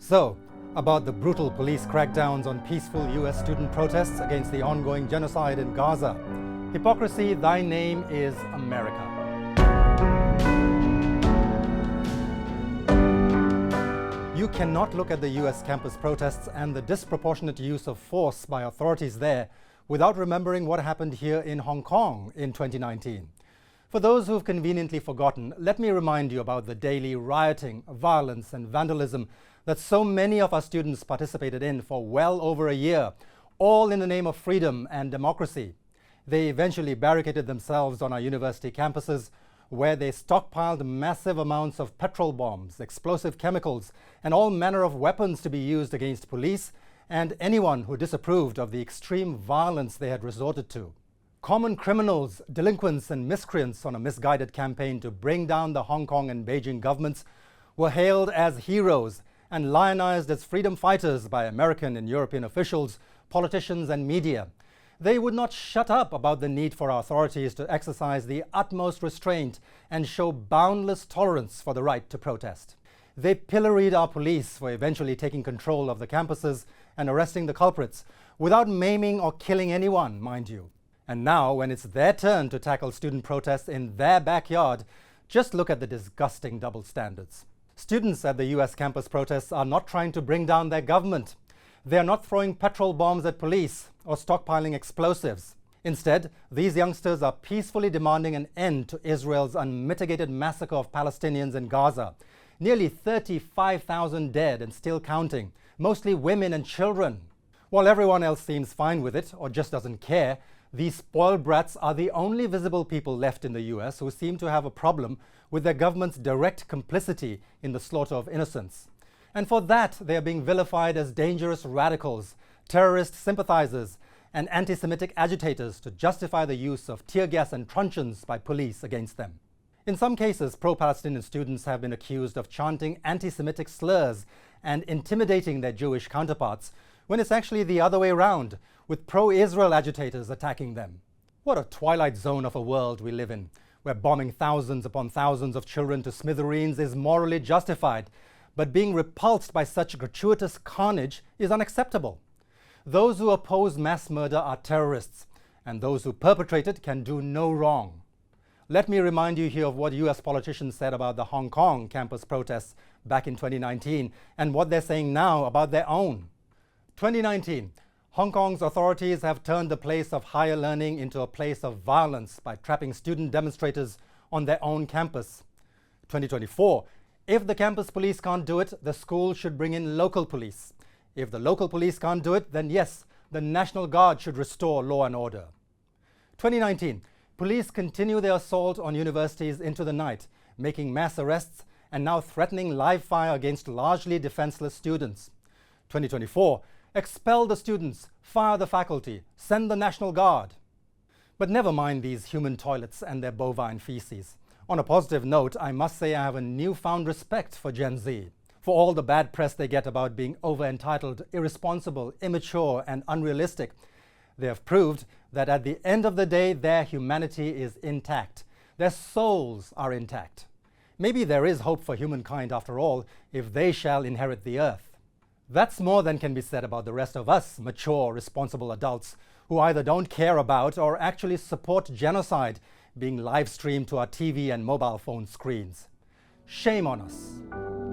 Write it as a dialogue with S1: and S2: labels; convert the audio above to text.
S1: So, about the brutal police crackdowns on peaceful US student protests against the ongoing genocide in Gaza. Hypocrisy, thy name is America. You cannot look at the US campus protests and the disproportionate use of force by authorities there without remembering what happened here in Hong Kong in 2019. For those who've conveniently forgotten, let me remind you about the daily rioting, violence, and vandalism that so many of our students participated in for well over a year, all in the name of freedom and democracy. They eventually barricaded themselves on our university campuses, where they stockpiled massive amounts of petrol bombs, explosive chemicals, and all manner of weapons to be used against police and anyone who disapproved of the extreme violence they had resorted to. Common criminals, delinquents, and miscreants on a misguided campaign to bring down the Hong Kong and Beijing governments were hailed as heroes and lionized as freedom fighters by American and European officials, politicians, and media. They would not shut up about the need for our authorities to exercise the utmost restraint and show boundless tolerance for the right to protest. They pilloried our police for eventually taking control of the campuses and arresting the culprits, without maiming or killing anyone, mind you. And now, when it's their turn to tackle student protests in their backyard, just look at the disgusting double standards. Students at the US campus protests are not trying to bring down their government. They are not throwing petrol bombs at police or stockpiling explosives. Instead, these youngsters are peacefully demanding an end to Israel's unmitigated massacre of Palestinians in Gaza. Nearly 35,000 dead and still counting, mostly women and children. While everyone else seems fine with it or just doesn't care, these spoiled brats are the only visible people left in the US who seem to have a problem with their government's direct complicity in the slaughter of innocents. And for that, they are being vilified as dangerous radicals, terrorist sympathizers, and anti-Semitic agitators to justify the use of tear gas and truncheons by police against them. In some cases, pro-Palestinian students have been accused of chanting anti-Semitic slurs and intimidating their Jewish counterparts, when it's actually the other way around, with pro-Israel agitators attacking them. What a twilight zone of a world we live in, where bombing thousands upon thousands of children to smithereens is morally justified, but being repulsed by such gratuitous carnage is unacceptable. Those who oppose mass murder are terrorists, and those who perpetrate it can do no wrong. Let me remind you here of what US politicians said about the Hong Kong campus protests back in 2019 and what they're saying now about their own. 2019, Hong Kong's authorities have turned the place of higher learning into a place of violence by trapping student demonstrators on their own campus. 2024, if the campus police can't do it, the school should bring in local police. If the local police can't do it, then yes, the National Guard should restore law and order. 2019, police continue their assault on universities into the night, making mass arrests and now threatening live fire against largely defenseless students. 2024, expel the students, fire the faculty, send the National Guard. But never mind these human toilets and their bovine feces. On a positive note, I must say I have a newfound respect for Gen Z, for all the bad press they get about being over-entitled, irresponsible, immature, and unrealistic. They have proved that at the end of the day, their humanity is intact. Their souls are intact. Maybe there is hope for humankind after all, if they shall inherit the earth. That's more than can be said about the rest of us mature, responsible adults who either don't care about or actually support genocide being live streamed to our TV and mobile phone screens. Shame on us.